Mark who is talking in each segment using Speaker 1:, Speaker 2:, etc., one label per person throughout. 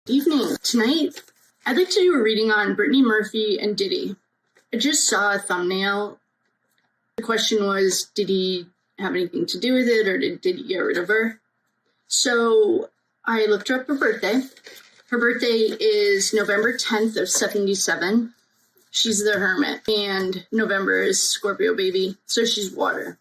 Speaker 1: Evening. Tonight, I'd like to do a reading on Brittany Murphy and Diddy. I just saw a thumbnail. The question was, did he have anything to do with it, or did Diddy get rid of her? So I looked up her birthday. Her birthday is November 10th of 77. She's the Hermit, and November is Scorpio baby, so she's water.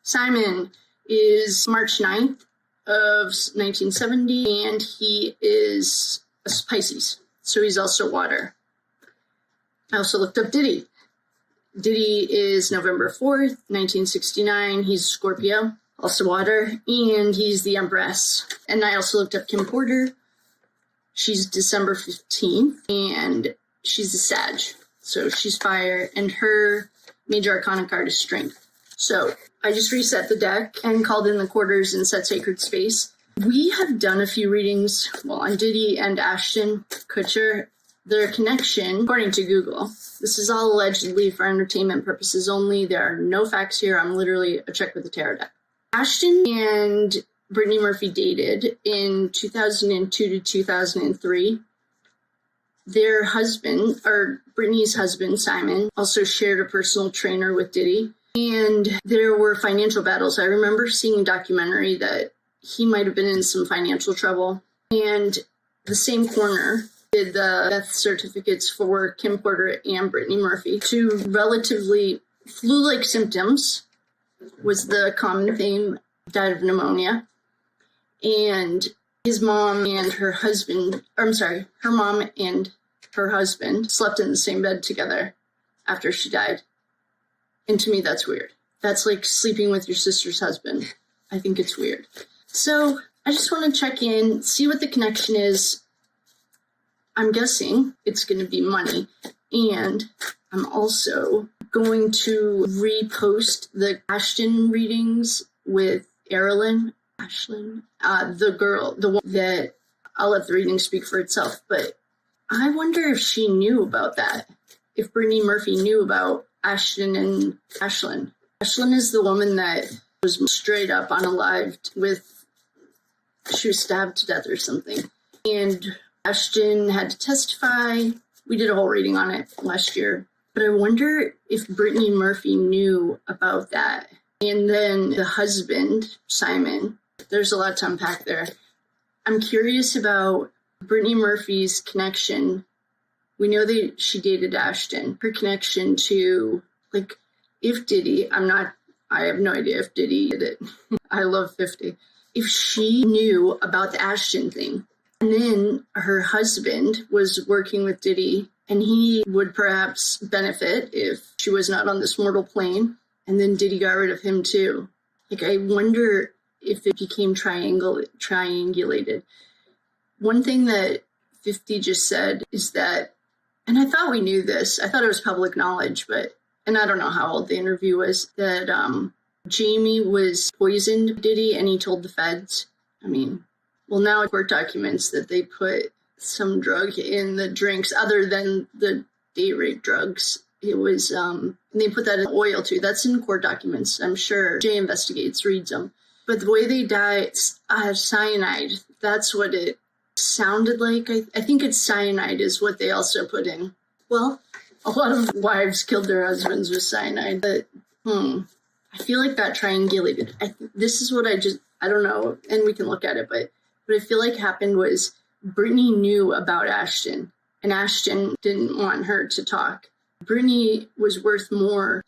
Speaker 1: Simon is March 9th of 1970, and he is a Pisces, so he's also water. I also looked up Diddy. Diddy is November 4th, 1969. He's Scorpio, also water, and he's the Empress. And I also looked up Kim Porter. She's December 15th, and she's a Sag, so she's fire, and her major arcana card is Strength. So I just reset the deck and called in the quarters and set sacred space. We have done a few readings, on Diddy and Aston Kutcher. Their connection, according to Google, this is all allegedly for entertainment purposes only. There are no facts here. I'm literally a check with the tarot deck. Ashton and Brittany Murphy dated in 2002 to 2003. Their husband, or Brittany's husband, Simon, also shared a personal trainer with Diddy. And there were financial battles. I remember seeing a documentary that he might have been in some financial trouble. And the same corner did the death certificates for Kim Porter and Brittany Murphy. Two relatively flu-like symptoms was the common theme. Died of pneumonia. And his mom and her husband, her mom and her husband slept in the same bed together after she died. And to me, that's weird. That's like sleeping with your sister's husband. I think it's weird. So I just want to check in, see what the connection is. I'm guessing it's going to be money. And I'm also going to repost the Ashton readings with Ellerin, the girl, the one that I'll let the reading speak for itself. But I wonder if she knew about that. If Brittany Murphy knew about Ashton and Ashlyn. Ashlyn is the woman that was straight up unalived she was stabbed to death or something. And Ashton had to testify. We did a whole reading on it last year. But I wonder if Brittany Murphy knew about that. And then the husband, Simon, there's a lot to unpack there. I'm curious about Brittany Murphy's connection. We know that she dated Ashton. Her connection to, if Diddy, I have no idea if Diddy did it. I love 50. If she knew about the Ashton thing, and then her husband was working with Diddy, and he would perhaps benefit if she was not on this mortal plane, and then Diddy got rid of him too. I wonder if it became triangulated. One thing that 50 just said is that, and I thought we knew this. I thought it was public knowledge, and I don't know how old the interview was, that Jamie was poisoned Diddy, and he told the feds. Now court documents that they put some drug in the drinks other than the date rape drugs. It was, and they put that in oil too. That's in court documents. I'm sure Jay investigates, reads them. But the way they died, cyanide, that's what it sounded like. I think it's cyanide is what they also put in. Well, a lot of wives killed their husbands with cyanide, but I feel like that triangulated. This is what I don't know, and we can look at it, but what I feel like happened was Brittany knew about Ashton, and Ashton didn't want her to talk. Brittany was worth more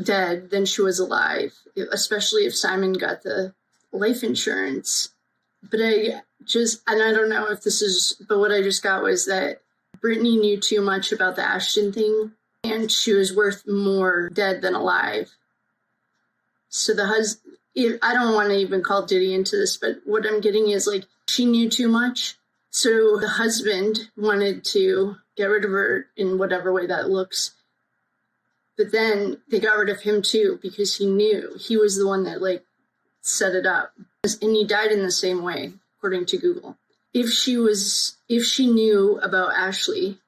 Speaker 1: dead than she was alive, especially if Simon got the life insurance. But I don't know if this is, but what I just got was that Brittany knew too much about the Ashton thing, and she was worth more dead than alive. So I don't want to even call Diddy into this, but what I'm getting is she knew too much. So the husband wanted to get rid of her in whatever way that looks. But then they got rid of him too, because he knew he was the one that set it up. And he died in the same way, according to Google. If she knew about Ashley,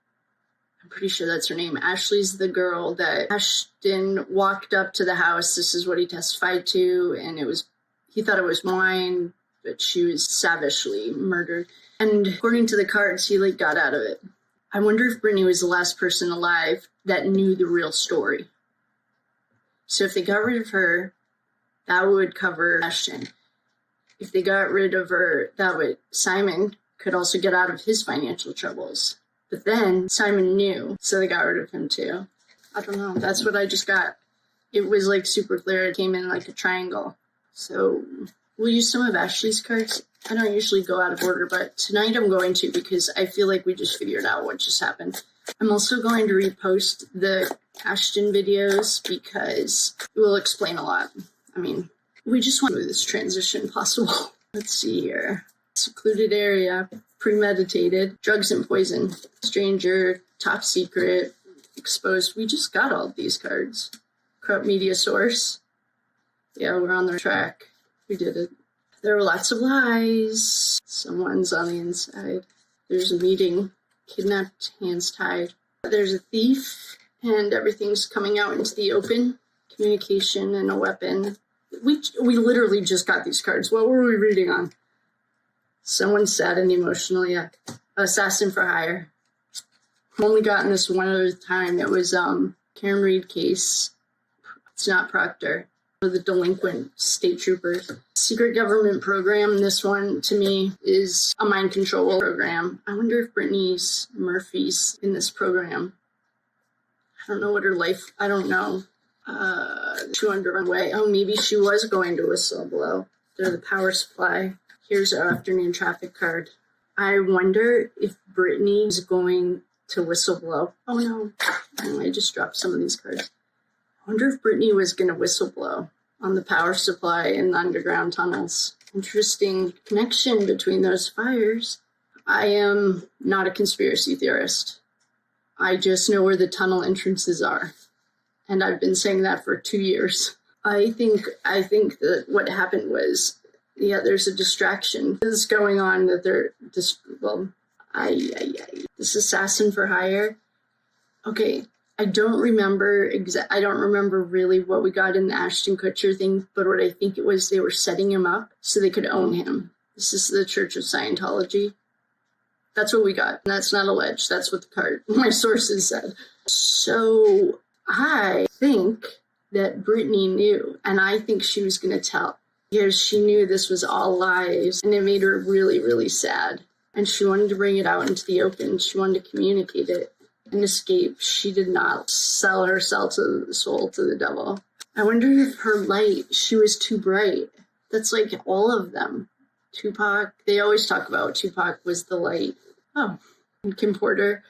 Speaker 1: I'm pretty sure that's her name. Ashley's the girl that Ashton walked up to the house. This is what he testified to. And he thought it was wine, but she was savagely murdered. And according to the cards, he like got out of it. I wonder if Brittany was the last person alive that knew the real story. So if they got rid of her, that would cover Ashton. If they got rid of her, Simon could also get out of his financial troubles. But then Simon knew, so they got rid of him too. I don't know. That's what I just got. It was like super clear. It came in like a triangle. So we'll use some of Ashley's cards. I don't usually go out of order, but tonight I'm going to because I feel like we just figured out what just happened. I'm also going to repost the Ashton videos because it will explain a lot. I mean, we just want to do this transition possible. Let's see here. Secluded area, premeditated, drugs and poison, stranger, top secret, exposed. We just got all of these cards. Corrupt media source. Yeah, we're on the track. We did it. There were lots of lies. Someone's on the inside. There's a meeting. Kidnapped, hands tied. There's a thief, and everything's coming out into the open. Communication and a weapon. We literally just got these cards. What were we reading on? Someone sad and emotional, yeah. Assassin for hire. I've only gotten this one other time. It was Karen Reed case. It's not Proctor. The delinquent state troopers. Secret government program. This one, to me, is a mind control program. I wonder if Brittany's Murphy's in this program. I don't know what her life, I don't know. 200 way. Oh, maybe she was going to Whistleblow. They're the power supply. Here's our afternoon traffic card. I wonder if Brittany is going to Whistleblow. Oh no, I just dropped some of these cards. I wonder if Brittany was going to whistleblow on the power supply in the underground tunnels. Interesting connection between those fires. I am not a conspiracy theorist. I just know where the tunnel entrances are. And I've been saying that for 2 years. I think that what happened was, yeah, there's a distraction. This is going on that they're just, this assassin for hire. Okay, I don't remember really what we got in the Aston Kutcher thing, but what I think it was, they were setting him up so they could own him. This is the Church of Scientology. That's what we got. And that's not alleged. That's what the card, my sources said. So I think that Brittany knew, and I think she was going to tell, because she knew this was all lies, and it made her really, really sad. And she wanted to bring it out into the open. She wanted to communicate it and escape. She did not sell her soul to the devil. I wonder if her light, she was too bright. That's like all of them. Tupac, they always talk about Tupac was the light. Oh, and Kim Porter.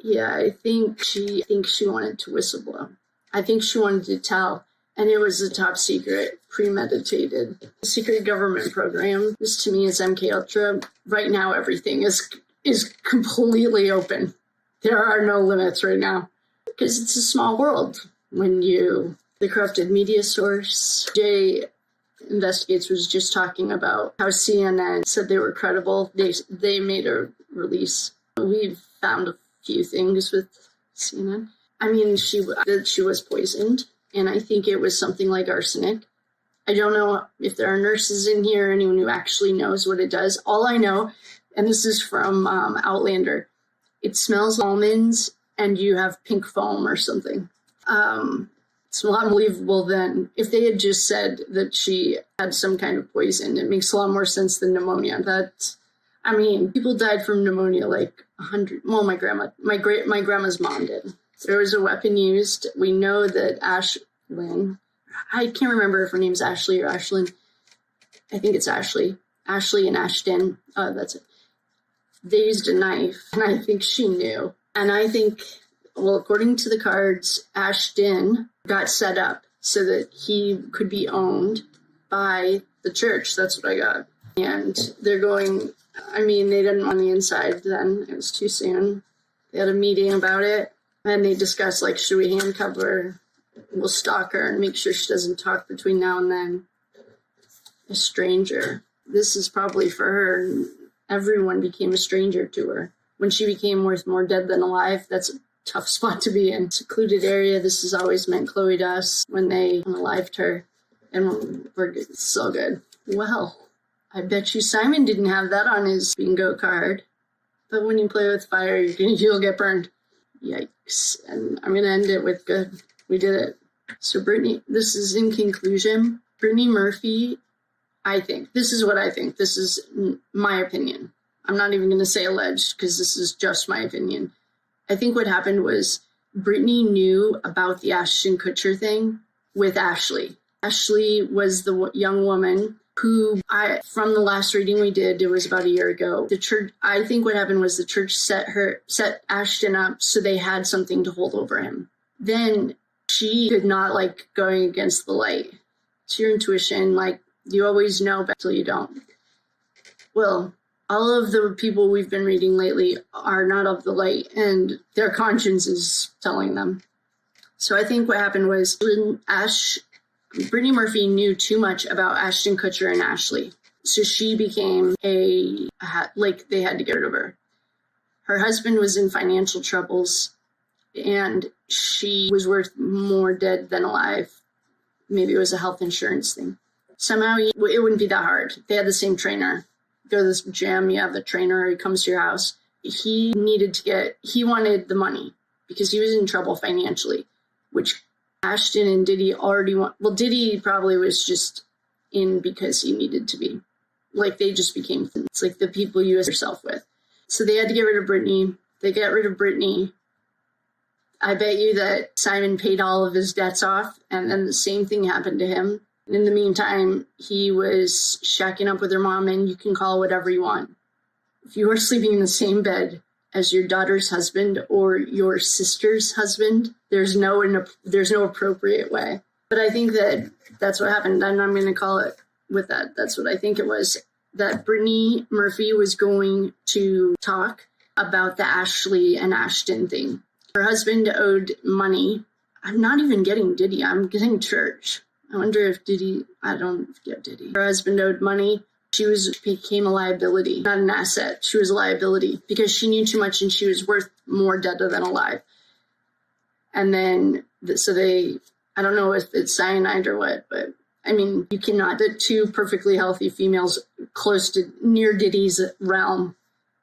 Speaker 1: Yeah, I think she wanted to whistleblow. I think she wanted to tell, and it was a top secret, premeditated, secret government program. This to me is MK Ultra. Right now, everything is completely open. There are no limits right now because it's a small world. The corrupted media source, Jay Investigates was just talking about how CNN said they were credible. They made a release. We've found a few things with CNN. I mean, she was poisoned, and I think it was something like arsenic. I don't know if there are nurses in here, anyone who actually knows what it does. All I know, and this is from Outlander, it smells almonds, and you have pink foam or something. It's a lot more believable than if they had just said that she had some kind of poison. It makes a lot more sense than pneumonia. People died from pneumonia like 100. Well, my grandma's mom did. There was a weapon used. We know that Ashlyn, I can't remember if her name's Ashley or Ashlyn. I think it's Ashley. Ashley and Ashton. That's it. They used a knife, and I think she knew. And I think, well, according to the cards, Ashton got set up so that he could be owned by the church. That's what I got. And they're going, they didn't on the inside then. It was too soon. They had a meeting about it, and they discussed, like, should we handcuff her? We'll stalk her and make sure she doesn't talk between now and then. A stranger. This is probably for her. Everyone became a stranger to her. When she became worth more dead than alive, that's a tough spot to be in. Secluded area, this has always meant Chloe to us when they unalived her. And it's so good. Well, I bet you Simon didn't have that on his bingo card. But when you play with fire, you'll get burned. Yikes. And I'm going to end it with good. We did it. So Brittany, this is in conclusion. Brittany Murphy, I think. This is what I think. This is my opinion. I'm not even going to say alleged because this is just my opinion. I think what happened was Brittany knew about the Aston Kutcher thing with Ashley. Ashley was the young woman who from the last reading we did, it was about a year ago, the church, I think what happened was the church set Ashton up so they had something to hold over him. Then she did not like going against the light. It's your intuition, like you always know but until you don't. Well, all of the people we've been reading lately are not of the light and their conscience is telling them. So I think what happened was Brittany Murphy knew too much about Aston Kutcher and Ashley. So she became they had to get rid of her. Her husband was in financial troubles and she was worth more dead than alive. Maybe it was a health insurance thing. Somehow it wouldn't be that hard. They had the same trainer. Go to this gym, you have the trainer, he comes to your house. He wanted the money because he was in trouble financially, which Ashton and Diddy already Diddy probably was just in because he needed to be. Like they just became, it's like the people you yourself with. So they had to get rid of Brittany. They got rid of Brittany. I bet you that Simon paid all of his debts off and then the same thing happened to him. And in the meantime, he was shacking up with her mom and you can call whatever you want. If you are sleeping in the same bed as your daughter's husband or your sister's husband, there's no appropriate way. But I think that's what happened, and I'm going to call it with that. That's what I think it was, that Brittany Murphy was going to talk about the Ashley and Ashton thing. Her husband owed money. I'm not even getting Diddy. I'm getting church. I wonder if Diddy, I don't get Diddy. Her husband owed money. She became a liability, not an asset. She was a liability because she knew too much and she was worth more dead than alive. And then, I don't know if it's cyanide or what, but I mean, you cannot, the two perfectly healthy females close to near Diddy's realm.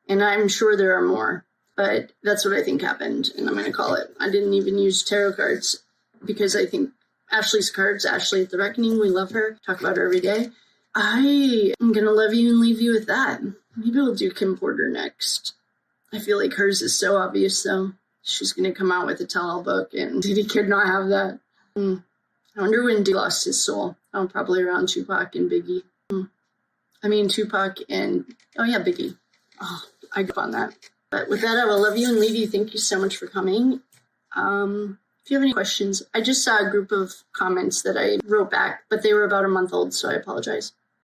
Speaker 1: And I'm sure there are more, but that's what I think happened. And I'm going to call it. I didn't even use tarot cards because I think Ashley's cards, Ashley at the Reckoning, we love her, talk about her every day. I am going to love you and leave you with that. Maybe we'll do Kim Porter next. I feel like hers is so obvious, though. She's going to come out with a tell-all book, and Diddy could not have that. I wonder when Diddy lost his soul. Oh, probably around Tupac and Biggie. I mean, Tupac and, Biggie. Oh, I got on that. But with that, I will love you and leave you. Thank you so much for coming. If you have any questions, I just saw a group of comments that I wrote back, but they were about a month old, so I apologize.